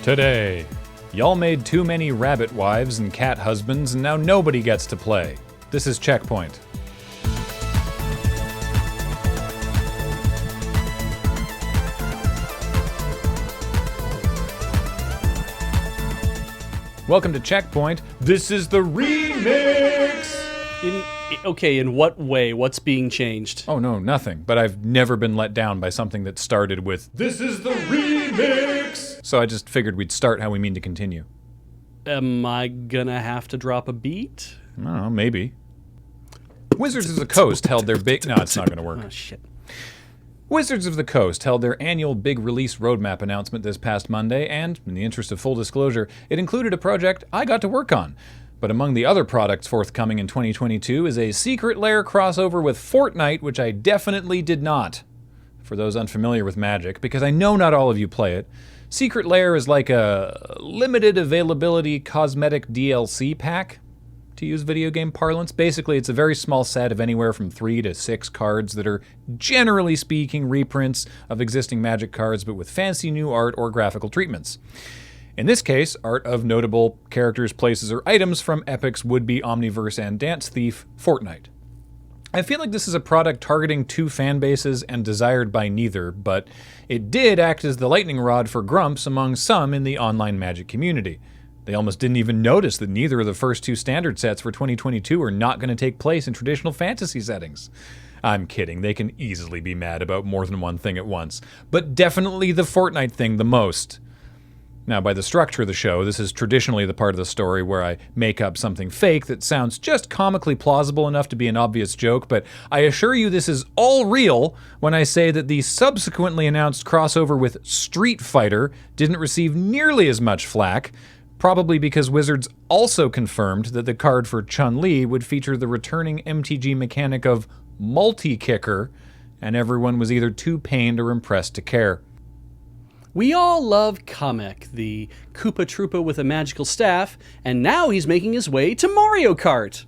Today, y'all made too many rabbit wives and cat husbands, and now nobody gets to play. This is CheckPoint. Welcome to CheckPoint. This is the remix! In what way? What's being changed? Oh no, nothing. But I've never been let down by something that started with, "This is the remix!" So I just figured we'd start how we mean to continue. Am I gonna have to drop a beat? I don't know, maybe. Wizards of the Coast held their big... No, it's not gonna work. Oh, shit. Wizards of the Coast held their annual big release roadmap announcement this past Monday, and, in the interest of full disclosure, it included a project I got to work on. But among the other products forthcoming in 2022 is a Secret Lair crossover with Fortnite, which I definitely did not. For those unfamiliar with Magic, because I know not all of you play it, Secret Lair is like a limited availability cosmetic DLC pack, to use video game parlance. Basically, it's a very small set of anywhere from 3 to 6 cards that are, generally speaking, reprints of existing Magic cards, but with fancy new art or graphical treatments. In this case, art of notable characters, places, or items from Epic's would-be Omniverse and dance thief, Fortnite. I feel like this is a product targeting two fan bases and desired by neither, but it did act as the lightning rod for grumps among some in the online Magic community. They almost didn't even notice that neither of the first two standard sets for 2022 are not going to take place in traditional fantasy settings. I'm kidding, they can easily be mad about more than one thing at once, but definitely the Fortnite thing the most. Now, by the structure of the show, this is traditionally the part of the story where I make up something fake that sounds just comically plausible enough to be an obvious joke, but I assure you this is all real when I say that the subsequently announced crossover with Street Fighter didn't receive nearly as much flack, probably because Wizards also confirmed that the card for Chun-Li would feature the returning MTG mechanic of multi-kicker, and everyone was either too pained or impressed to care. We all love Kamek, the Koopa Troopa with a magical staff, and now he's making his way to Mario Kart.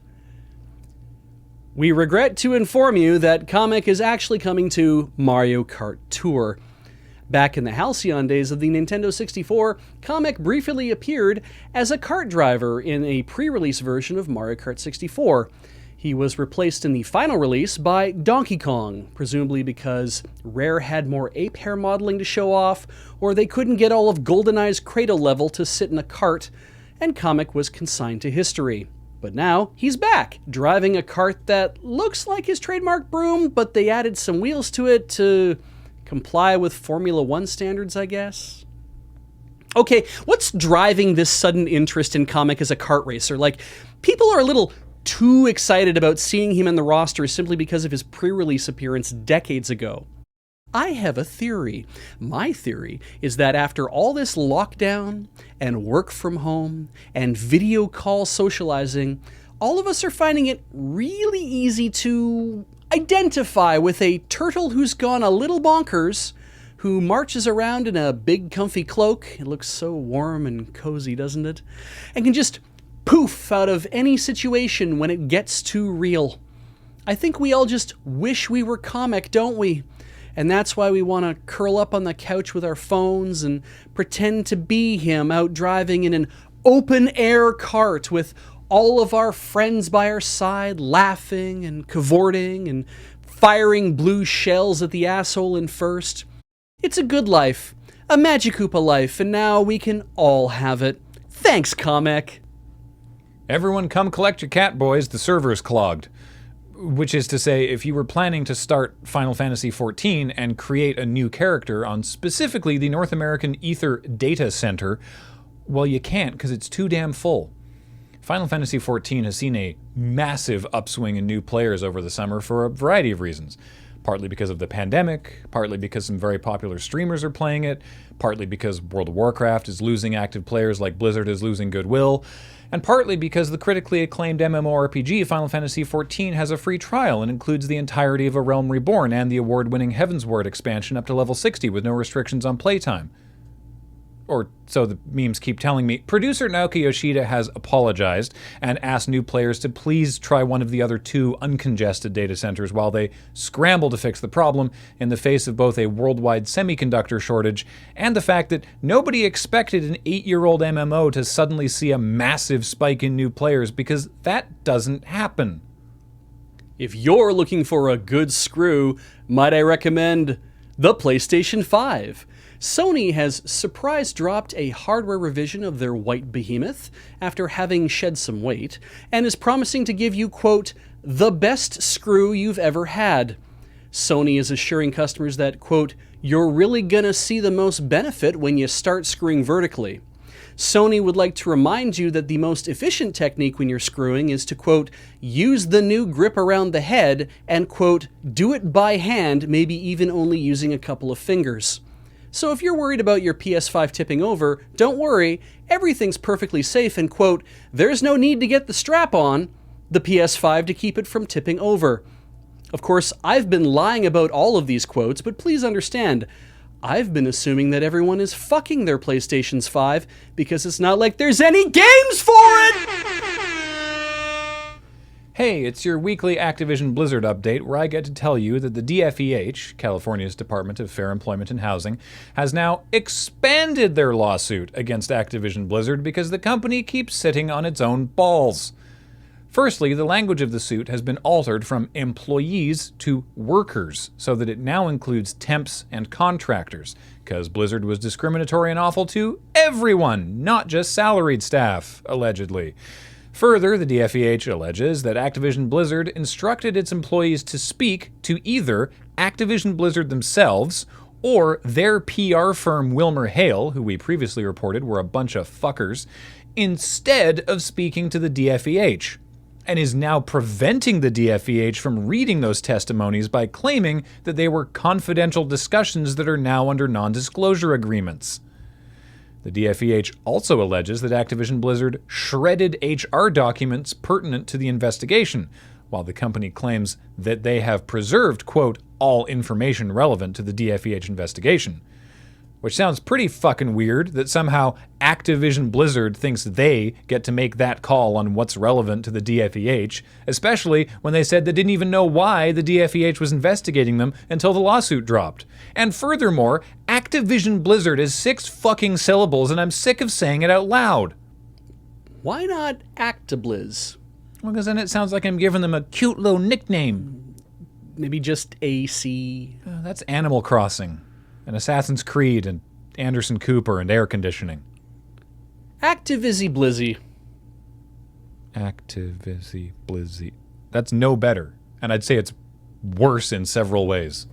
We regret to inform you that Kamek is actually coming to Mario Kart Tour. Back in the halcyon days of the Nintendo 64, Kamek briefly appeared as a kart driver in a pre-release version of Mario Kart 64. He was replaced in the final release by Donkey Kong, presumably because Rare had more ape hair modeling to show off, or they couldn't get all of GoldenEye's Cradle level to sit in a cart, and Kamek was consigned to history. But now, he's back, driving a cart that looks like his trademark broom, but they added some wheels to it to comply with Formula One standards, I guess? Okay, what's driving this sudden interest in Kamek as a kart racer? Like, people are a little too excited about seeing him in the roster simply because of his pre-release appearance decades ago. I have a theory. My theory is that after all this lockdown and work from home and video call socializing, all of us are finding it really easy to identify with a turtle who's gone a little bonkers, who marches around in a big comfy cloak. It looks so warm and cozy, doesn't it? And can just poof out of any situation when it gets too real. I think we all just wish we were Kamek, don't we? And that's why we want to curl up on the couch with our phones and pretend to be him out driving in an open-air cart with all of our friends by our side, laughing and cavorting and firing blue shells at the asshole in first. It's a good life, a Magikoopa life, and now we can all have it. Thanks, Kamek. Everyone come collect your cat, boys, the server's clogged. Which is to say, if you were planning to start Final Fantasy XIV and create a new character on specifically the North American Ether Data Center, well, you can't because it's too damn full. Final Fantasy XIV has seen a massive upswing in new players over the summer for a variety of reasons. Partly because of the pandemic, partly because some very popular streamers are playing it, partly because World of Warcraft is losing active players like Blizzard is losing goodwill, and partly because the critically acclaimed MMORPG Final Fantasy XIV has a free trial and includes the entirety of A Realm Reborn and the award-winning Heavensward expansion up to level 60 with no restrictions on playtime. or so the memes keep telling me, producer Naoki Yoshida has apologized and asked new players to please try one of the other 2 uncongested data centers while they scramble to fix the problem in the face of both a worldwide semiconductor shortage and the fact that nobody expected an 8-year-old MMO to suddenly see a massive spike in new players, because that doesn't happen. If you're looking for a good screw, might I recommend the PlayStation 5? Sony has surprise dropped a hardware revision of their white behemoth after having shed some weight, and is promising to give you, quote, the best screw you've ever had. Sony is assuring customers that, quote, you're really gonna see the most benefit when you start screwing vertically. Sony would like to remind you that the most efficient technique when you're screwing is to, quote, use the new grip around the head and, quote, do it by hand, maybe even only using a couple of fingers. So if you're worried about your PS5 tipping over, don't worry, everything's perfectly safe and, quote, there's no need to get the strap on the PS5 to keep it from tipping over. Of course, I've been lying about all of these quotes, but please understand, I've been assuming that everyone is fucking their PlayStations 5 because it's not like there's any games for it! Hey, it's your weekly Activision Blizzard update where I get to tell you that the DFEH, California's Department of Fair Employment and Housing, has now expanded their lawsuit against Activision Blizzard because the company keeps sitting on its own balls. Firstly, the language of the suit has been altered from employees to workers, so that it now includes temps and contractors, because Blizzard was discriminatory and awful to everyone, not just salaried staff, allegedly. Further, the DFEH alleges that Activision Blizzard instructed its employees to speak to either Activision Blizzard themselves or their PR firm WilmerHale, who we previously reported were a bunch of fuckers, instead of speaking to the DFEH, and is now preventing the DFEH from reading those testimonies by claiming that they were confidential discussions that are now under non-disclosure agreements. The DFEH also alleges that Activision Blizzard shredded HR documents pertinent to the investigation, while the company claims that they have preserved, quote, all information relevant to the DFEH investigation. Which sounds pretty fucking weird that somehow Activision Blizzard thinks they get to make that call on what's relevant to the DFEH, especially when they said they didn't even know why the DFEH was investigating them until the lawsuit dropped. And furthermore, Activision Blizzard is 6 fucking syllables and I'm sick of saying it out loud. Why not Actibliz? Well, because then it sounds like I'm giving them a cute little nickname. Maybe just AC. That's Animal Crossing. And Assassin's Creed, and Anderson Cooper, and air conditioning. Activizy Blizzy. Activizy Blizzy. That's no better. And I'd say it's worse in several ways.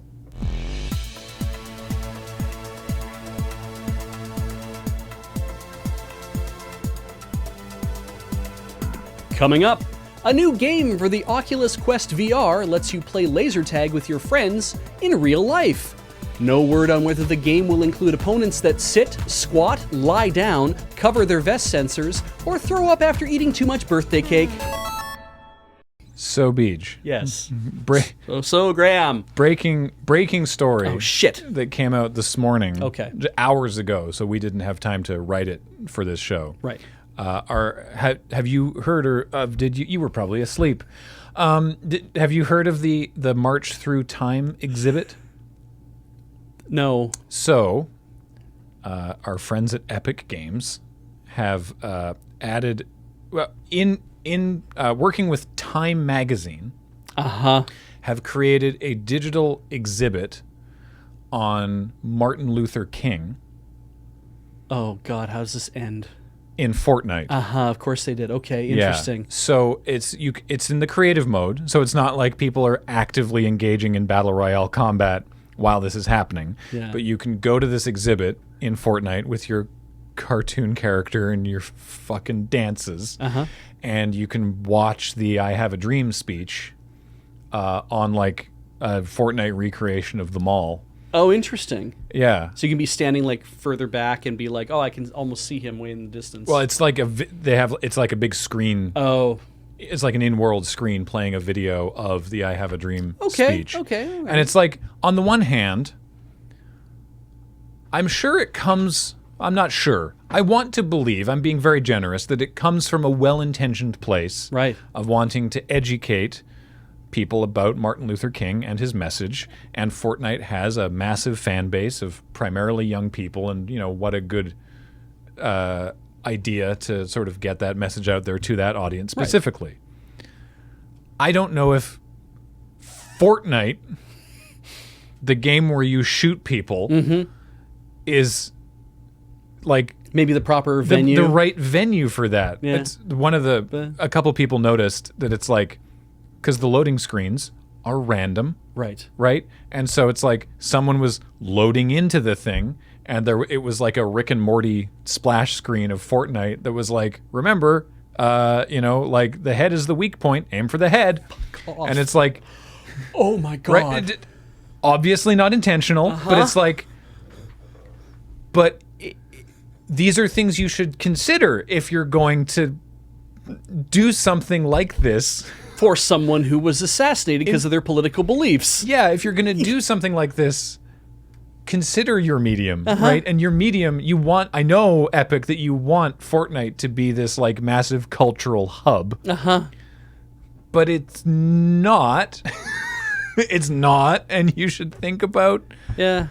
Coming up, a new game for the Oculus Quest VR lets you play laser tag with your friends in real life. No word on whether the game will include opponents that sit, squat, lie down, cover their vest sensors, or throw up after eating too much birthday cake. So, Beej. Yes. So Graham. Breaking story. Oh, shit. That came out this morning. Okay. Hours ago, so we didn't have time to write it for this show. Right. Have you heard of? You were probably asleep. Have you heard of the March Through Time exhibit? No. So, our friends at Epic Games have added, well, in working with Time Magazine, have created a digital exhibit on Martin Luther King. Oh God, how does this end? In Fortnite. Of course they did. Okay, interesting. Yeah. So it's in the creative mode, so it's not like people are actively engaging in Battle Royale combat while this is happening. Yeah. But you can go to this exhibit in Fortnite with your cartoon character and your fucking dances, and you can watch the I Have a Dream speech on like a Fortnite recreation of the mall. Oh, interesting. Yeah. So you can be standing like further back and be like, oh, I can almost see him way in the distance. Well, it's like it's like a big screen. Oh. It's like an in-world screen playing a video of the I Have a Dream speech. Okay. All right. And it's like, on the one hand, I'm sure it comes I'm not sure. I want to believe, I'm being very generous, that it comes from a well-intentioned place Right. of wanting to educate people about Martin Luther King and his message. And Fortnite has a massive fan base of primarily young people, and what a good idea to sort of get that message out there to that audience specifically. Right. I don't know if Fortnite, the game where you shoot people, is like maybe the proper venue, the right venue for that. Yeah. It's one of a couple people noticed that it's like, because the loading screens are random, right, and so it's like someone was loading into the thing, and it was like a Rick and Morty splash screen of Fortnite that was like, remember, like the head is the weak point, aim for the head, and it's like, oh my god, right, obviously not intentional, but it's like, but these are things you should consider if you're going to do something like this for someone who was assassinated because of their political beliefs. Yeah, if you're going to do something like this, consider your medium, right? And your medium, I know, Epic, that you want Fortnite to be this like massive cultural hub. But it's not. It's not, and you should think about. Yeah.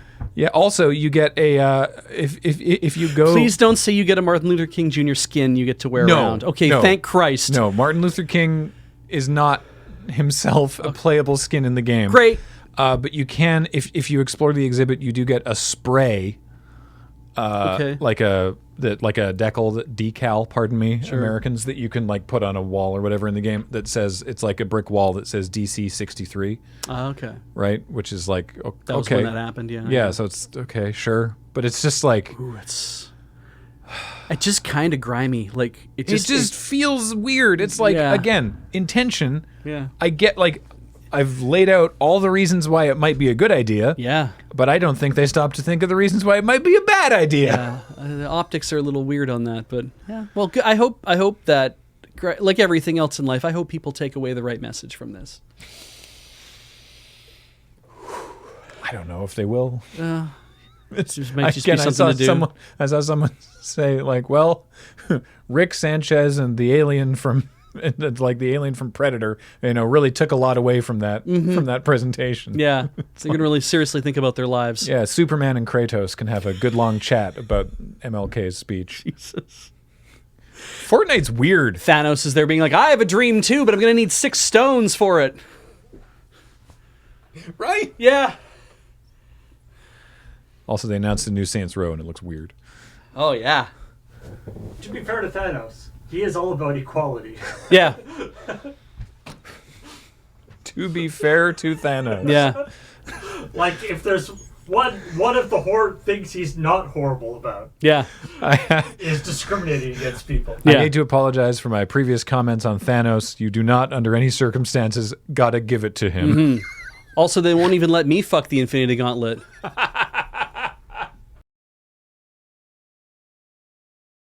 Also, you get a if you go. Please don't say you get a Martin Luther King Jr. skin you get to wear around. Okay, thank Christ. No, Martin Luther King is not himself a playable skin in the game. Great. But you can, if you explore the exhibit, you do get a spray. Like a decal, pardon me, Americans, that you can like put on a wall or whatever in the game that says, it's like a brick wall that says DC 63. Okay. Right? Which is like, okay. That was when that happened, yeah. Yeah, so it's, okay, sure. But it's just like... Ooh, it's just kind of grimy. Like, it just feels weird. It's like, again, intention. Yeah. I get, like... I've laid out all the reasons why it might be a good idea. Yeah. But I don't think they stopped to think of the reasons why it might be a bad idea. Yeah. The optics are a little weird on that, but yeah. Well, I hope that, like everything else in life, I hope people take away the right message from this. I don't know if they will. It might just be something to do. I saw someone say, like, well, Rick Sanchez and the alien from... And like the alien from Predator, really took a lot away from that presentation. Yeah, so you can really seriously think about their lives. Yeah, Superman and Kratos can have a good long chat about MLK's speech. Jesus. Fortnite's weird. Thanos is there being like, I have a dream too, but I'm going to need 6 stones for it. Right? Yeah. Also, they announced the new Saints Row, and it looks weird. Oh, yeah. To be fair to Thanos, he is all about equality. Yeah. To be fair to Thanos. Yeah. Like, if there's one of the things he's not horrible about, is discriminating against people. I need to apologize for my previous comments on Thanos. You do not, under any circumstances, gotta give it to him. Also, they won't even let me fuck the Infinity Gauntlet.